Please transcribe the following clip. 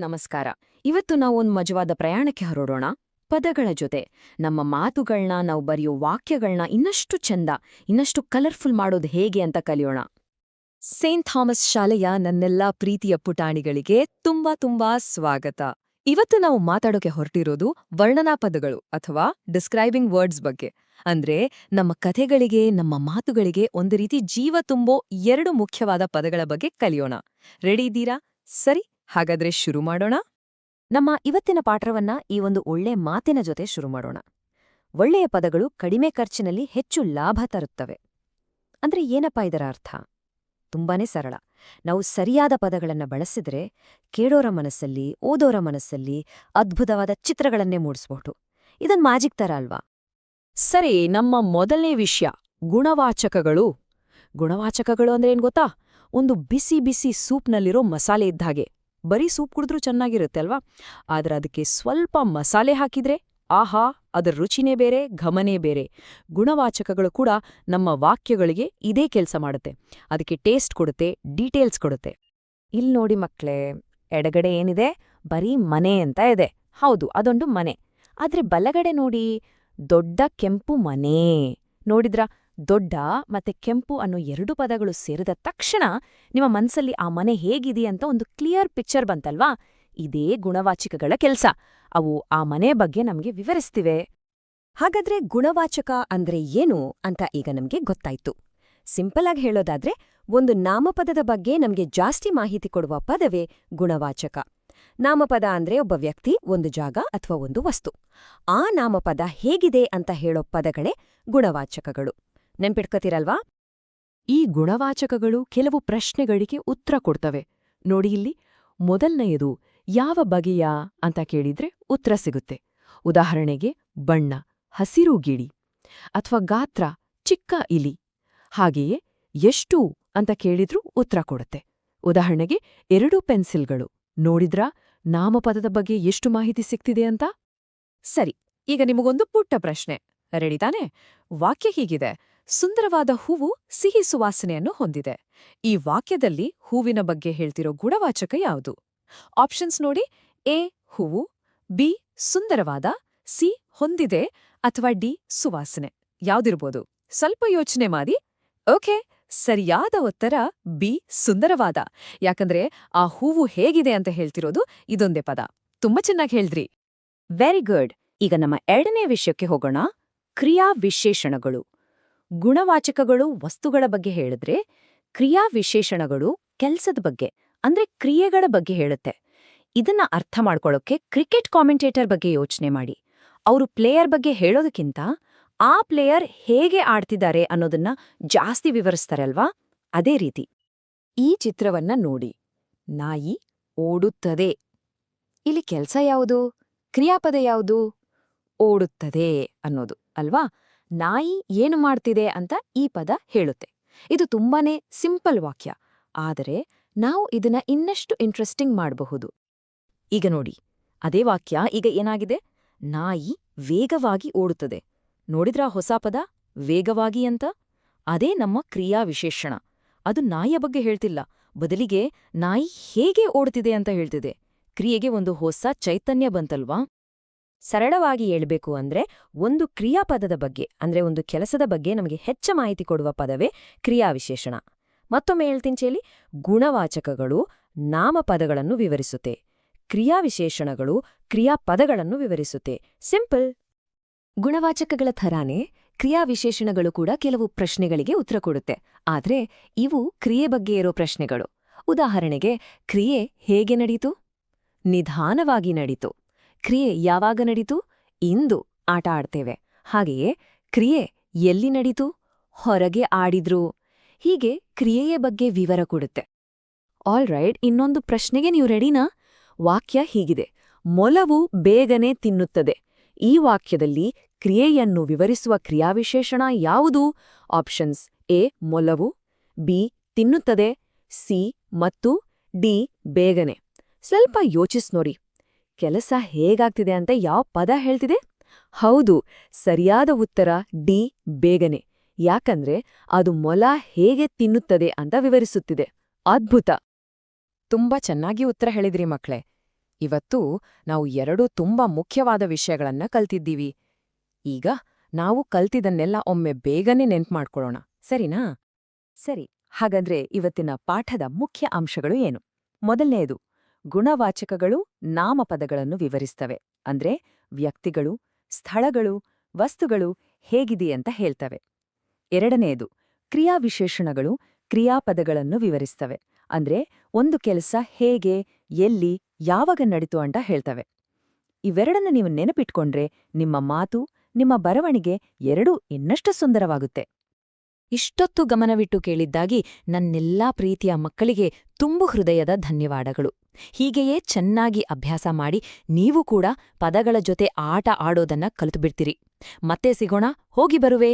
ನಮಸ್ಕಾರ. ಇವತ್ತು ನಾವೊಂದು ಮಜವಾದ ಪ್ರಯಾಣಕ್ಕೆ ಹೊರಡೋಣ. ಪದಗಳ ಜೊತೆ ನಮ್ಮ ಮಾತುಗಳನ್ನ, ನಾವು ಬರೆಯೋ ವಾಕ್ಯಗಳನ್ನ ಇನ್ನಷ್ಟು ಚಂದ, ಇನ್ನಷ್ಟು ಕಲರ್ಫುಲ್ ಮಾಡೋದು ಹೇಗೆ ಅಂತ ಕಲಿಯೋಣ. ಸೇಂಟ್ ಥಾಮಸ್ ಶಾಲೆಯ ನನ್ನೆಲ್ಲಾ ಪ್ರೀತಿಯ ಪುಟಾಣಿಗಳಿಗೆ ತುಂಬಾ ಸ್ವಾಗತ. ಇವತ್ತು ನಾವು ಮಾತಾಡೋಕೆ ಹೊರಟಿರೋದು ವರ್ಣನಾ ಪದಗಳು ಅಥವಾ ಡಿಸ್ಕ್ರೈಬಿಂಗ್ ವರ್ಡ್ಸ್ ಬಗ್ಗೆ. ಅಂದ್ರೆ ನಮ್ಮ ಕಥೆಗಳಿಗೆ, ನಮ್ಮ ಮಾತುಗಳಿಗೆ ಒಂದು ರೀತಿ ಜೀವ ತುಂಬೋ 2 ಮುಖ್ಯವಾದ ಪದಗಳ ಬಗ್ಗೆ ಕಲಿಯೋಣ. ರೆಡಿ ಇದ್ದೀರಾ? ಸರಿ, ಹಾಗಾದ್ರೆ ಶುರು ಮಾಡೋಣ. ನಮ್ಮ ಇವತ್ತಿನ ಪಾಠವನ್ನ ಈ ಒಂದು ಒಳ್ಳೆ ಮಾತಿನ ಜೊತೆ ಶುರು ಮಾಡೋಣ. ಒಳ್ಳೆಯ ಪದಗಳು ಕಡಿಮೆ ಖರ್ಚಿನಲ್ಲಿ ಹೆಚ್ಚು ಲಾಭ ತರುತ್ತವೆ. ಅಂದ್ರೆ ಏನಪ್ಪಾ ಇದರ ಅರ್ಥ? ತುಂಬಾನೇ ಸರಳ. ನಾವು ಸರಿಯಾದ ಪದಗಳನ್ನ ಬಳಸಿದ್ರೆ ಕೇಳೋರ ಮನಸ್ಸಲ್ಲಿ, ಓದೋರ ಮನಸ್ಸಲ್ಲಿ ಅದ್ಭುತವಾದ ಚಿತ್ರಗಳನ್ನೇ ಮೂಡಿಸ್ಬೋದು. ಇದೊಂದು ಮ್ಯಾಜಿಕ್ ತರ ಅಲ್ವಾ? ಸರಿ, ನಮ್ಮ ಮೊದಲನೇ ವಿಷಯ ಗುಣವಾಚಕಗಳು. ಗುಣವಾಚಕಗಳು ಅಂದ್ರೆ ಏನ್ ಗೊತ್ತಾ? ಒಂದು ಬಿಸಿ ಬಿಸಿ ಸೂಪ್ನಲ್ಲಿರೋ ಮಸಾಲೆ ಇದ್ದಾಗೆ. ಬರೀ ಸೂಪ್ ಕುಡಿದ್ರೂ ಚೆನ್ನಾಗಿರುತ್ತೆ ಅಲ್ವಾ? ಆದ್ರೆ ಅದಕ್ಕೆ ಸ್ವಲ್ಪ ಮಸಾಲೆ ಹಾಕಿದ್ರೆ ಆಹಾ, ಅದರ ರುಚಿನೇ ಬೇರೆ, ಘಮನೇ ಬೇರೆ. ಗುಣವಾಚಕಗಳು ಕೂಡ ನಮ್ಮ ವಾಕ್ಯಗಳಿಗೆ ಇದೇ ಕೆಲಸ ಮಾಡುತ್ತೆ. ಅದಕ್ಕೆ ಟೇಸ್ಟ್ ಕೊಡುತ್ತೆ, ಡೀಟೇಲ್ಸ್ ಕೊಡುತ್ತೆ. ಇಲ್ ನೋಡಿ ಮಕ್ಳೇ, ಎಡಗಡೆ ಏನಿದೆ? ಬರೀ ಮನೆ ಅಂತ ಇದೆ. ಹೌದು, ಅದೊಂದು ಮನೆ. ಆದ್ರೆ ಬಲಗಡೆ ನೋಡಿ, ದೊಡ್ಡ ಕೆಂಪು ಮನೆ. ನೋಡಿದ್ರ? ದೊಡ್ಡ ಮತ್ತೆ ಕೆಂಪು ಅನ್ನೋ 2 ಪದಗಳು ಸೇರಿದ ತಕ್ಷಣ ನಿಮ್ಮ ಮನ್ಸಲ್ಲಿ ಆ ಮನೆ ಹೇಗಿದೆಯಂತ ಒಂದು ಕ್ಲಿಯರ್ ಪಿಕ್ಚರ್ ಬಂತಲ್ವಾ? ಇದೇ ಗುಣವಾಚಕಗಳ ಕೆಲ್ಸ. ಅವು ಆ ಮನೆ ಬಗ್ಗೆ ನಮ್ಗೆ ವಿವರಿಸ್ತಿವೆ. ಹಾಗಾದ್ರೆ ಗುಣವಾಚಕ ಅಂದ್ರೆ ಏನು ಅಂತ ಈಗ ನಮ್ಗೆ ಗೊತ್ತಾಯ್ತು. ಸಿಂಪಲ್ ಆಗಿ ಹೇಳೋದಾದ್ರೆ, ಒಂದು ನಾಮಪದದ ಬಗ್ಗೆ ನಮ್ಗೆ ಜಾಸ್ತಿ ಮಾಹಿತಿ ಕೊಡುವ ಪದವೇ ಗುಣವಾಚಕ. ನಾಮಪದ ಅಂದ್ರೆ ಒಬ್ಬ ವ್ಯಕ್ತಿ, ಒಂದು ಜಾಗ ಅಥವಾ ಒಂದು ವಸ್ತು. ಆ ನಾಮಪದ ಹೇಗಿದೆ ಅಂತ ಹೇಳೋ ಪದಗಳೇ ಗುಣವಾಚಕಗಳು. ನೆನ್ಪಿಟ್ಕೋತೀರಲ್ವಾ? ಈ ಗುಣವಾಚಕಗಳು ಕೆಲವು ಪ್ರಶ್ನೆಗಳಿಗೆ ಉತ್ತರ ಕೊಡ್ತವೆ. ನೋಡಿ ಇಲ್ಲಿ, ಮೊದಲನೆಯದು ಯಾವ ಬಗೆಯ ಅಂತ ಕೇಳಿದ್ರೆ ಉತ್ತರ ಸಿಗುತ್ತೆ. ಉದಾಹರಣೆಗೆ ಬಣ್ಣ, ಹಸಿರು ಗಿಳಿ, ಅಥವಾ ಗಾತ್ರ, ಚಿಕ್ಕ ಇಲಿ. ಹಾಗೆಯೇ ಎಷ್ಟು ಅಂತ ಕೇಳಿದ್ರೂ ಉತ್ತರ ಕೊಡುತ್ತೆ. ಉದಾಹರಣೆಗೆ 2 ಪೆನ್ಸಿಲ್ಗಳು. ನೋಡಿದ್ರಾ ನಾಮಪದದ ಬಗ್ಗೆ ಎಷ್ಟು ಮಾಹಿತಿ ಸಿಗ್ತಿದೆ ಅಂತ? ಸರಿ, ಈಗ ನಿಮಗೊಂದು ಪುಟ್ಟ ಪ್ರಶ್ನೆ. ರೆಡಿ ತಾನೆ? ವಾಕ್ಯ ಹೀಗಿದೆ: ಸುಂದರವಾದ ಹೂವು ಸಿಹಿ ಸುವಾಸನೆಯನ್ನು ಹೊಂದಿದೆ. ಈ ವಾಕ್ಯದಲ್ಲಿ ಹೂವಿನ ಬಗ್ಗೆ ಹೇಳ್ತಿರೋ ಗುಣವಾಚಕ ಯಾವುದು? ಆಪ್ಷನ್ಸ್ ನೋಡಿ. ಎ ಹೂವು, ಬಿ ಸುಂದರವಾದ, ಸಿ ಹೊಂದಿದೆ, ಅಥವಾ ಡಿ ಸುವಾಸನೆ. ಯಾವ್ದಿರ್ಬೋದು? ಸ್ವಲ್ಪ ಯೋಚನೆ ಮಾಡಿ. ಓಕೆ, ಸರಿಯಾದ ಉತ್ತರ ಬಿ ಸುಂದರವಾದ. ಯಾಕಂದ್ರೆ ಆ ಹೂವು ಹೇಗಿದೆ ಅಂತ ಹೇಳ್ತಿರೋದು ಇದೊಂದೇ ಪದ. ತುಂಬಾ ಚೆನ್ನಾಗಿ ಹೇಳಿದ್ರಿ. Very good. ಈಗ ನಮ್ಮ 2ನೇ ವಿಷಯಕ್ಕೆ ಹೋಗೋಣ. ಕ್ರಿಯಾ ವಿಶೇಷಣಗಳು. ಗುಣವಾಚಕಗಳು ವಸ್ತುಗಳ ಬಗ್ಗೆ ಹೇಳಿದ್ರೆ, ಕ್ರಿಯಾ ವಿಶೇಷಣಗಳು ಕೆಲ್ಸದ ಬಗ್ಗೆ, ಅಂದ್ರೆ ಕ್ರಿಯೆಗಳ ಬಗ್ಗೆ ಹೇಳುತ್ತೆ. ಇದನ್ನ ಅರ್ಥ ಮಾಡ್ಕೊಳ್ಳೋಕೆ ಕ್ರಿಕೆಟ್ ಕಾಮೆಂಟೇಟರ್ ಬಗ್ಗೆ ಯೋಚನೆ ಮಾಡಿ. ಅವರು ಪ್ಲೇಯರ್ ಬಗ್ಗೆ ಹೇಳೋದಕ್ಕಿಂತ ಆ ಪ್ಲೇಯರ್ ಹೇಗೆ ಆಡ್ತಿದ್ದಾರೆ ಅನ್ನೋದನ್ನ ಜಾಸ್ತಿ ವಿವರಿಸ್ತಾರೆ ಅಲ್ವಾ? ಅದೇ ರೀತಿ ಈ ಚಿತ್ರವನ್ನ ನೋಡಿ. ನಾಯಿ ಓಡುತ್ತದೆ. ಇಲ್ಲಿ ಕೆಲ್ಸ ಯಾವುದು? ಕ್ರಿಯಾಪದ ಯಾವುದು? ಓಡುತ್ತದೆ ಅನ್ನೋದು ಅಲ್ವಾ? ನಾಯಿ ಏನು ಮಾಡ್ತಿದೆ ಅಂತ ಈ ಪದ ಹೇಳುತ್ತೆ. ಇದು ತುಂಬಾನೇ ಸಿಂಪಲ್ ವಾಕ್ಯ, ಆದರೆ ನಾವು ಇದನ್ನ ಇನ್ನಷ್ಟು ಇಂಟ್ರೆಸ್ಟಿಂಗ್ ಮಾಡಬಹುದು. ಈಗ ನೋಡಿ, ಅದೇ ವಾಕ್ಯ ಈಗ ಏನಾಗಿದೆ? ನಾಯಿ ವೇಗವಾಗಿ ಓಡುತ್ತದೆ. ನೋಡಿದ್ರಾ ಹೊಸ ಪದ ವೇಗವಾಗಿ ಅಂತ? ಅದೇ ನಮ್ಮ ಕ್ರಿಯಾ ವಿಶೇಷಣ. ಅದು ನಾಯಿಯ ಬಗ್ಗೆ ಹೇಳ್ತಿಲ್ಲ, ಬದಲಿಗೆ ನಾಯಿ ಹೇಗೆ ಓಡುತ್ತಿದೆ ಅಂತ ಹೇಳ್ತಿದೆ. ಕ್ರಿಯೆಗೆ ಒಂದು ಹೊಸ ಚೈತನ್ಯ ಬಂತಲ್ವಾ? ಸರಳವಾಗಿ ಹೇಳ್ಬೇಕು ಅಂದ್ರೆ, ಒಂದು ಕ್ರಿಯಾಪದದ ಬಗ್ಗೆ, ಅಂದ್ರೆ ಒಂದು ಕೆಲಸದ ಬಗ್ಗೆ ನಮಗೆ ಹೆಚ್ಚು ಮಾಹಿತಿ ಕೊಡುವ ಪದವೇ ಕ್ರಿಯಾವಿಶೇಷಣ. ಮತ್ತೊಮ್ಮೆ ಹೇಳ್ತೀನಿ ಚೇಲಿ, ಗುಣವಾಚಕಗಳು ನಾಮಪದಗಳನ್ನು ವಿವರಿಸುತ್ತೆ, ಕ್ರಿಯಾವಿಶೇಷಣಗಳು ಕ್ರಿಯಾಪದಗಳನ್ನು ವಿವರಿಸುತ್ತೆ. ಸಿಂಪಲ್. ಗುಣವಾಚಕಗಳ ಥರಾನೇ ಕ್ರಿಯಾವಿಶೇಷಣಗಳು ಕೂಡ ಕೆಲವು ಪ್ರಶ್ನೆಗಳಿಗೆ ಉತ್ತರ ಕೊಡುತ್ತೆ. ಆದ್ರೆ ಇವು ಕ್ರಿಯೆ ಬಗ್ಗೆ ಇರೋ ಪ್ರಶ್ನೆಗಳು. ಉದಾಹರಣೆಗೆ, ಕ್ರಿಯೆ ಹೇಗೆ ನಡೀತು? ನಿಧಾನವಾಗಿ ನಡೀತು. ಕ್ರಿಯೆ ಯಾವಾಗ ನಡೀತು? ಇಂದು ಆಟ ಆಡ್ತೇವೆ. ಹಾಗೆಯೇ ಕ್ರಿಯೆ ಎಲ್ಲಿ ನಡೀತು? ಹೊರಗೆ ಆಡಿದ್ರು. ಹೀಗೆ ಕ್ರಿಯೆಯ ಬಗ್ಗೆ ವಿವರ ಕೊಡುತ್ತೆ. ಆಲ್ ರೈಟ್, ಇನ್ನೊಂದು ಪ್ರಶ್ನೆಗೆ ನೀವು ರೆಡಿನಾ? ವಾಕ್ಯ ಹೀಗಿದೆ: ಮೊಲವು ಬೇಗನೆ ತಿನ್ನುತ್ತದೆ. ಈ ವಾಕ್ಯದಲ್ಲಿ ಕ್ರಿಯೆಯನ್ನು ವಿವರಿಸುವ ಕ್ರಿಯಾವಿಶೇಷಣ ಯಾವುದು? ಆಪ್ಷನ್ಸ್: ಎ ಮೊಲವು, ಬಿ ತಿನ್ನುತ್ತದೆ, ಸಿ ಮತ್ತು ಡಿ ಬೇಗನೆ. ಸ್ವಲ್ಪ ಯೋಚಿಸ್ನೋರಿ. ಕೆಲಸ ಹೇಗಾಗ್ತಿದೆ ಅಂತ ಯಾವ ಪದ ಹೇಳ್ತಿದೆ? ಹೌದು, ಸರಿಯಾದ ಉತ್ತರ ಡಿ ಬೇಗನೆ. ಯಾಕಂದ್ರೆ ಅದು ಮೊಲ ಹೇಗೆ ತಿನ್ನುತ್ತದೆ ಅಂತ ವಿವರಿಸುತ್ತಿದೆ. ಅದ್ಭುತ! ತುಂಬಾ ಚೆನ್ನಾಗಿ ಉತ್ತರ ಹೇಳಿದ್ರಿ ಮಕ್ಳೇ. ಇವತ್ತು ನಾವು 2 ತುಂಬಾ ಮುಖ್ಯವಾದ ವಿಷಯಗಳನ್ನ ಕಲ್ತಿದ್ದೀವಿ. ಈಗ ನಾವು ಕಲ್ತಿದ್ದನ್ನೆಲ್ಲ ಒಮ್ಮೆ ಬೇಗನೆ ನೆನ್ಪು ಮಾಡ್ಕೊಳ್ಳೋಣ, ಸರಿನಾ? ಸರಿ, ಹಾಗಾದ್ರೆ ಇವತ್ತಿನ ಪಾಠದ ಮುಖ್ಯ ಅಂಶಗಳು ಏನು? ಮೊದಲನೆಯದು, ಗುಣವಾಚಕಗಳು ನಾಮಪದಗಳನ್ನು ವಿವರಿಸ್ತವೆ. ಅಂದ್ರೆ ವ್ಯಕ್ತಿಗಳು, ಸ್ಥಳಗಳು, ವಸ್ತುಗಳು ಹೇಗಿದೆಯಂತ ಹೇಳ್ತವೆ. ಎರಡನೆಯದು, ಕ್ರಿಯಾವಿಶೇಷಣಗಳು ಕ್ರಿಯಾಪದಗಳನ್ನು ವಿವರಿಸ್ತವೆ. ಅಂದ್ರೆ ಒಂದು ಕೆಲಸ ಹೇಗೆ, ಎಲ್ಲಿ, ಯಾವಾಗ ನಡೀತು ಅಂತ ಹೇಳ್ತವೆ. ಇವೆರಡನ್ನ ನೀವು ನೆನಪಿಟ್ಕೊಂಡ್ರೆ ನಿಮ್ಮ ಮಾತು, ನಿಮ್ಮ ಬರವಣಿಗೆ ಎರಡೂ ಇನ್ನಷ್ಟು ಸುಂದರವಾಗುತ್ತೆ. ಇಷ್ಟೊತ್ತು ಗಮನವಿಟ್ಟು ಕೇಳಿದ್ದಾಗಿ ನನ್ನೆಲ್ಲಾ ಪ್ರೀತಿಯ ಮಕ್ಕಳಿಗೆ ತುಂಬು ಹೃದಯದ ಧನ್ಯವಾದಗಳು. ಹೀಗೆಯೇ ಚೆನ್ನಾಗಿ ಅಭ್ಯಾಸ ಮಾಡಿ ನೀವು ಕೂಡ ಪದಗಳ ಜೊತೆ ಆಟ ಆಡೋದನ್ನ ಕಲಿತುಬಿಡ್ತೀರಿ. ಮತ್ತೆ ಸಿಗೋಣ, ಹೋಗಿ ಬರುವೆ.